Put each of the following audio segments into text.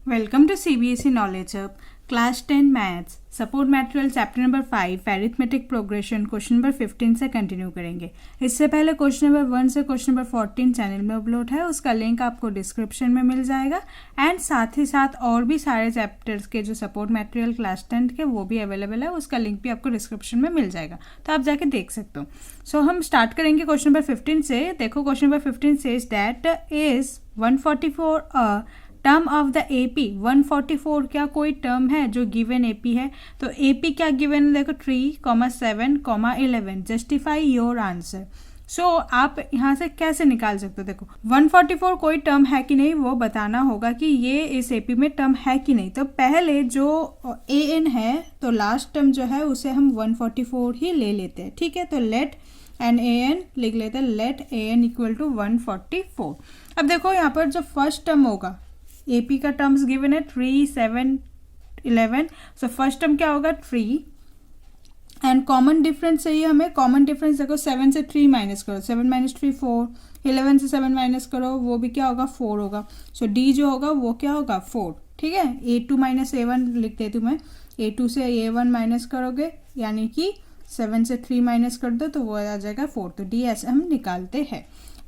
Welcome to CBSE Knowledge Hub, Class 10 Maths, Support Material Chapter number 5, Arithmetic Progression, question number 15 से continue करेंगे। इससे पहले question number 1 से question number 14 channel में upload है, उसका लिंक आपको डिस्क्रिप्शन में मिल जाएगा। एंड साथ ही साथ और भी सारे चैप्टर्स के जो सपोर्ट मटेरियल क्लास 10 के वो भी अवेलेबल है, उसका लिंक भी आपको डिस्क्रिप्शन में मिल जाएगा, तो आप जाके देख सकते हो। सो हम स्टार्ट करेंगे क्वेश्चन नंबर 15 से। देखो question number 15 say that is 144 term of the AP. 144 क्या कोई टर्म है जो गिवन एपी है? तो एपी क्या गिवन है? देखो 3, 7, 11। Justify your answer. सो आप यहाँ से कैसे निकाल सकते हो? देखो 144 कोई टर्म है कि नहीं वो बताना होगा कि ये इस एपी में टर्म है कि नहीं। तो पहले जो ए एन है तो लास्ट टर्म जो है उसे हम 144 ही ले लेते हैं, ठीक है। तो लेट एन ए एन लिख लेते हैं, let a n equal to 144। अब देखो यहाँ पर जो फर्स्ट टर्म होगा, एपी का टर्म्स गिवन है 3, 7, 11। सो फर्स्ट टर्म क्या होगा? 3 एंड कॉमन डिफरेंस चाहिए हमें। कॉमन डिफरेंस देखो 7 से 3 माइनस करो, 7 माइनस 3 4, 11 से 7 माइनस करो, वो भी क्या होगा? 4 होगा। सो डी जो होगा वो क्या होगा? 4, ठीक है। A2 माइनस A1 लिख देती हूँ मैं। A2 से A1 माइनस करोगे यानी कि 7 से 3 माइनस कर दो तो वो आ जाएगा 4। तो डी ऐसे हम निकालते हैं।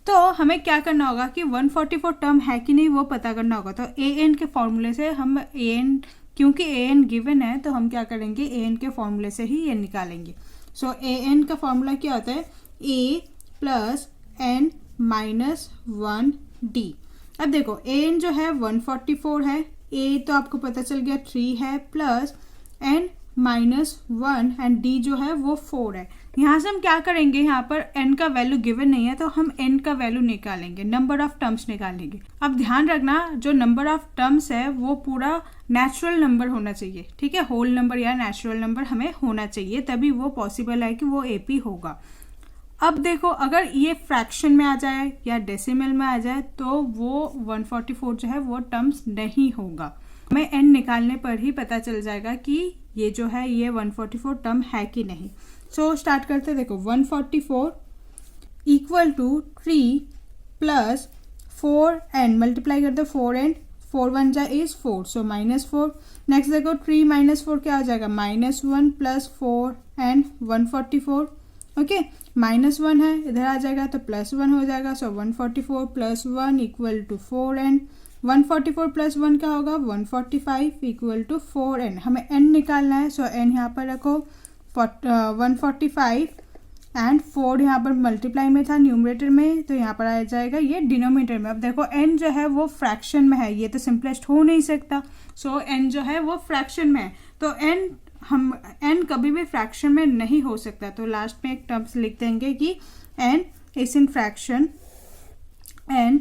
तो हमें क्या करना होगा कि 144 टर्म है कि नहीं वो पता करना होगा। तो ए एन के फॉर्मूले से हम ए एन, क्योंकि ए एन गिवन है तो हम क्या करेंगे? ए एन के फॉर्मूले से ही ये निकालेंगे। सो ए एन का फॉर्मूला क्या होता है? ए प्लस एन माइनस 1 डी। अब देखो ए एन जो है 144 है, ए तो आपको पता चल गया 3 है, plus n minus 1 and d जो है वो 4 है। यहाँ से हम क्या करेंगे? यहाँ पर n का वैल्यू गिवन नहीं है तो हम n का वैल्यू निकालेंगे, नंबर ऑफ टर्म्स निकालेंगे। अब ध्यान रखना जो नंबर ऑफ टर्म्स है वो पूरा नेचुरल नंबर होना चाहिए, ठीक है। होल नंबर या नेचुरल नंबर हमें होना चाहिए, तभी वो पॉसिबल है कि वो एपी होगा। अब देखो अगर ये फ्रैक्शन में आ जाए या डेसिमल में आ जाए तो वो 144 जो है वो टर्म्स नहीं होगा। हमें n निकालने पर ही पता चल जाएगा कि ये जो है ये 144 टर्म है कि नहीं। सो स्टार्ट करते हैं। देखो 144 equal to 3 plus 4n, multiply कर दो 4n, 4 1 जा इज 4, सो माइनस 4। नेक्स्ट देखो 3 माइनस 4 क्या हो जाएगा? -1 प्लस 4 एंड 144, ओके। -1 है इधर आ जाएगा तो +1 हो जाएगा। So 144 plus 1 equal to 4n। 144 plus 1 क्या होगा? 145 इक्वल टू 4n। हमें n निकालना है। सो n यहाँ पर रखो 145 एंड 4 यहाँ पर मल्टीप्लाई में था न्यूमरेटर में, तो यहाँ पर आ जाएगा ये डिनोमिनेटर में। अब देखो n जो है वो फ्रैक्शन में है, ये तो सिंपलेस्ट हो नहीं सकता। सो n जो है वो फ्रैक्शन में है, तो n कभी भी फ्रैक्शन में नहीं हो सकता। तो लास्ट में एक टर्म्स लिख देंगे कि n is in fraction, n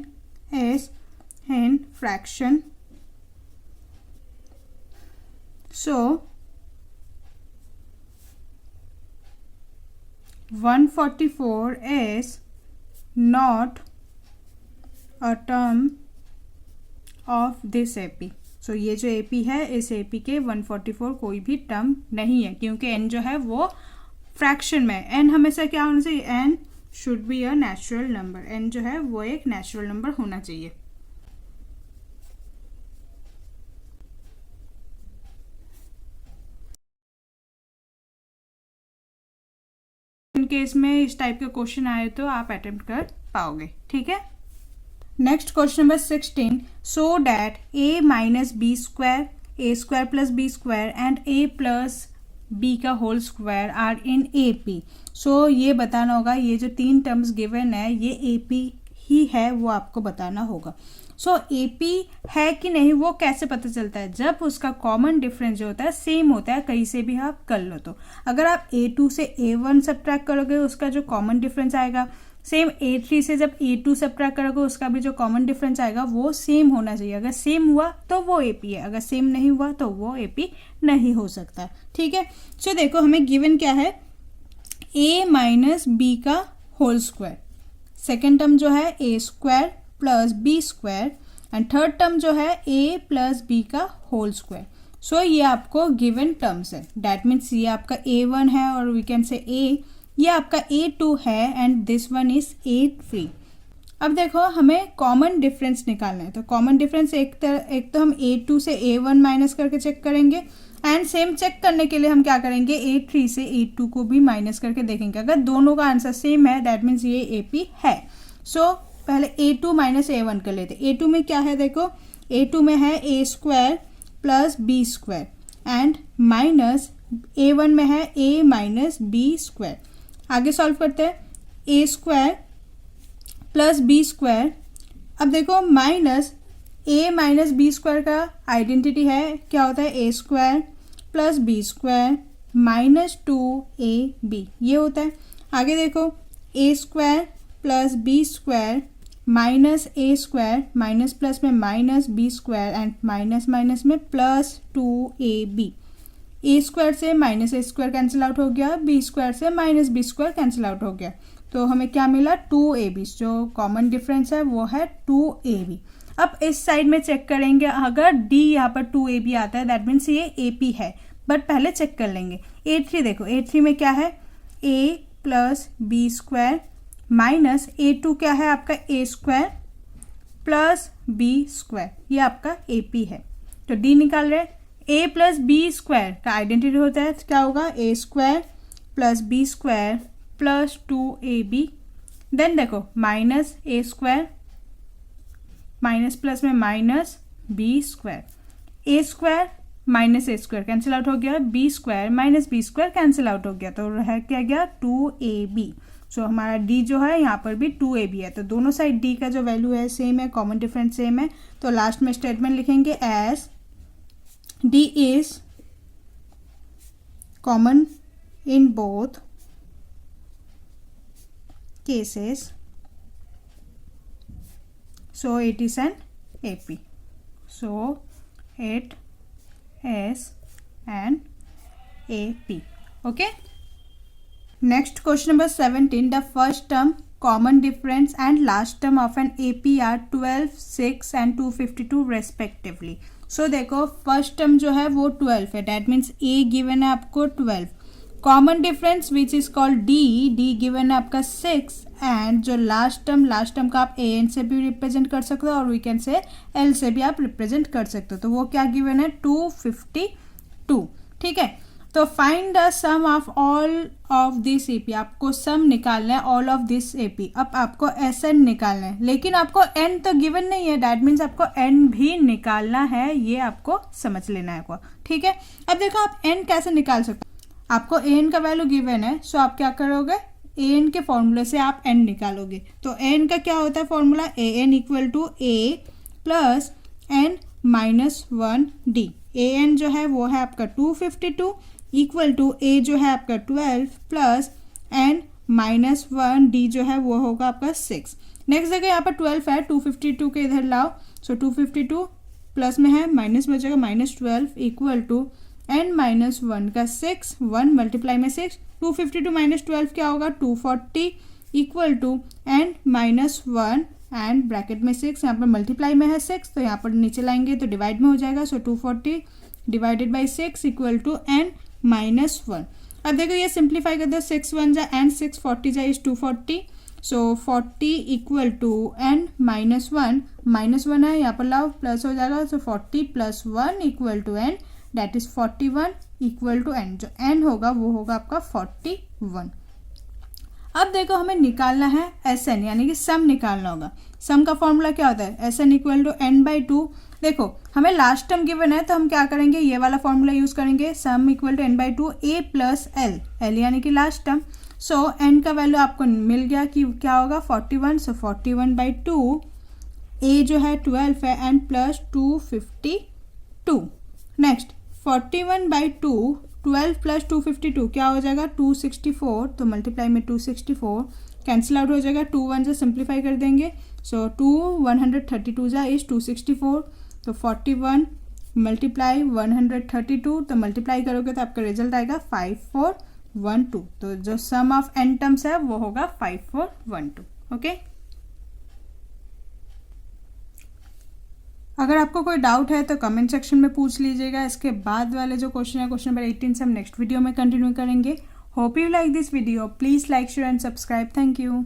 is in fraction. So 144 is not a term of this AP। सो ये जो AP है इस AP के 144 कोई भी टर्म नहीं है, क्योंकि n जो है वो फ्रैक्शन में है। n हमेशा क्या होना चाहिए? n should be a natural number. n जो है वो एक नेचुरल नंबर होना चाहिए। इन केस में इस टाइप का क्वेश्चन आए तो आप अटेम्प्ट कर पाओगे, ठीक है। Next question number 16, so that a minus B square, A square plus B square and a plus B का whole square are in A P. सो ये बताना होगा ये जो 3 टर्म्स गिवन है ये ए पी ही है, वो आपको बताना होगा। सो एपी है कि नहीं वो कैसे पता चलता है? जब उसका कॉमन डिफरेंस जो होता है सेम होता है, कहीं से भी आप कर लो। तो अगर आप A2 से A1 सब्ट्रैक्ट करोगे उसका जो कॉमन डिफरेंस आएगा, सेम A3 से जब A2 सब्ट्रैक्ट करोगे उसका भी जो कॉमन डिफरेंस आएगा वो सेम होना चाहिए। अगर सेम हुआ तो वो एपी है, अगर सेम नहीं हुआ तो वो एपी नहीं हो सकता, ठीक है। सो देखो हमें गिवन क्या है? a माइनस बी का होल स्क्वायर, सेकेंड टर्म जो है a square plus B square and third term जो है a प्लस बी का होल स्क्वायर। सो ये आपको गिवन टर्म्स है, डैट मीन्स ये आपका a1 है और वी कैन से a, ये आपका a2 है and this one is a3। अब देखो हमें कॉमन डिफरेंस निकालना है, तो कॉमन डिफरेंस एक तो हम A2 से A1 माइनस करके चेक करेंगे, एंड सेम चेक करने के लिए हम क्या करेंगे, A3 से A2 को भी माइनस करके देखेंगे। अगर दोनों का आंसर सेम है दैट मीन्स ये AP है। सो पहले A2 माइनस A1 कर लेते। A2 में क्या है, देखो A2 में है A square plus B square and minus A1 में है A माइनस B स्क्वायर। आगे सॉल्व करते हैं, A square plus B square. अब देखो minus A minus B square का आइडेंटिटी है, क्या होता है, A square plus B square minus 2AB, ये होता है। आगे देखो A square plus B square minus A square, minus plus में minus B square and minus minus में प्लस 2AB। A स्क्वायर से minus A square cancel out हो गया, B स्क्वायर से minus B square cancel out हो गया, तो हमें क्या मिला, 2AB। जो कॉमन डिफरेंस है वो है 2AB। अब इस साइड में चेक करेंगे, अगर D यहाँ पर 2AB आता है दैट मीन्स ये AP है, बट पहले चेक कर लेंगे। A3 देखो, A3 में क्या है, A plus B square minus A2 क्या है आपका, A square plus B square, ये आपका AP है। तो D निकाल रहे, A प्लस B स्क्वायर का आइडेंटिटी होता है, क्या होगा, A square plus B square plus 2AB। Then देखो minus A square, minus plus में minus B square, A square minus A square cancel out हो गया, B square minus B square cancel out हो गया, तो रह क्या गया, 2AB। सो हमारा D जो है यहाँ पर भी 2AB है, तो दोनों साइड D का जो वैल्यू है सेम है, कॉमन डिफरेंस सेम है, तो लास्ट में स्टेटमेंट लिखेंगे as D is common in both cases, so it is an AP. So it is an AP. Okay. Next question number 17. The first term, common difference and last term of an AP are 12, 6 and 252 respectively. सो देखो first term जो है वो 12 है, that means A given है आपको 12, common difference which is called D given है आपका 6, and जो लास्ट टर्म का आप AN से भी रिप्रेजेंट कर सकते हो और वी कैन से L से भी आप रिप्रेजेंट कर सकते हो, तो वो क्या गिवन है, 252। ठीक है, तो find the sum of all of this AP, आपको सम निकालना है ऑल ऑफ दिस AP। अब आपको SN निकालना है, लेकिन आपको N तो गिवन नहीं है, दैट मीन्स आपको N भी निकालना है, ये आपको समझ लेना है आपको। ठीक है, अब देखो आप N कैसे निकाल सकते हो, आपको AN का वैल्यू गिवन है, सो आप क्या करोगे, AN के फॉर्मूले से आप N निकालोगे। तो N का क्या होता है formula, AN equal to A plus N minus 1D। AN जो है वो है आपका 252 इक्वल टू A जो है आपका 12 प्लस N माइनस 1D जो है वो होगा आपका 6। नेक्स्ट जगह यहाँ पर 12 है, 252 के इधर लाओ, सो 252 प्लस में है माइनस बचेगा minus 12 equal to N minus 1 का 6, 1 मल्टीप्लाई में 6, 252 माइनस 12 क्या होगा, 240 equal to N minus 1 and bracket में 6, यहाँ पर मल्टीप्लाई में है 6, तो यहाँ पर नीचे लाएंगे तो डिवाइड में हो जाएगा, so 240 divided by 6 equal to N minus 1। अब देखो ये सिंप्लीफाई कर दो, 6 1 जा एंड 6 40 जा is 240, so 40 equal to N minus 1, minus 1 है यहाँ पर लाओ प्लस हो जाएगा, so 40 plus 1 equal to N that is 41 equal to N, जो N होगा वो होगा आपका 41। अब देखो हमें निकालना है SN यानी कि सम निकालना होगा। सम का फॉर्मूला क्या होता है, SN इक्वल टू N/2। देखो हमें लास्ट टर्म गिवन है तो हम क्या करेंगे, ये वाला फॉर्मूला यूज करेंगे, sum equal to N/2 A plus L यानी कि लास्ट टर्म। सो N का वैल्यू आपको मिल गया कि क्या होगा 41, सो 41/2, A जो है 12 है एंड प्लस 252। नेक्स्ट 41/2, 12 प्लस 252 क्या हो जाएगा 264, तो मल्टीप्लाई में 264 कैंसिल आउट हो जाएगा, 2 1 से सिंप्लीफाई कर देंगे, सो 2 132 जा इज 264, तो 41 मल्टीप्लाई 132, तो मल्टीप्लाई करोगे तो आपका रिजल्ट आएगा 5412, तो जो सम ऑफ n टर्म्स है वो होगा 5412। ओके, अगर आपको कोई डाउट है तो कमेंट सेक्शन में पूछ लीजिएगा। इसके बाद वाले जो क्वेश्चन है, क्वेश्चन नंबर 18 से हम नेक्स्ट वीडियो में कंटिन्यू करेंगे। Hope you like this video, please like share and subscribe. Thank you.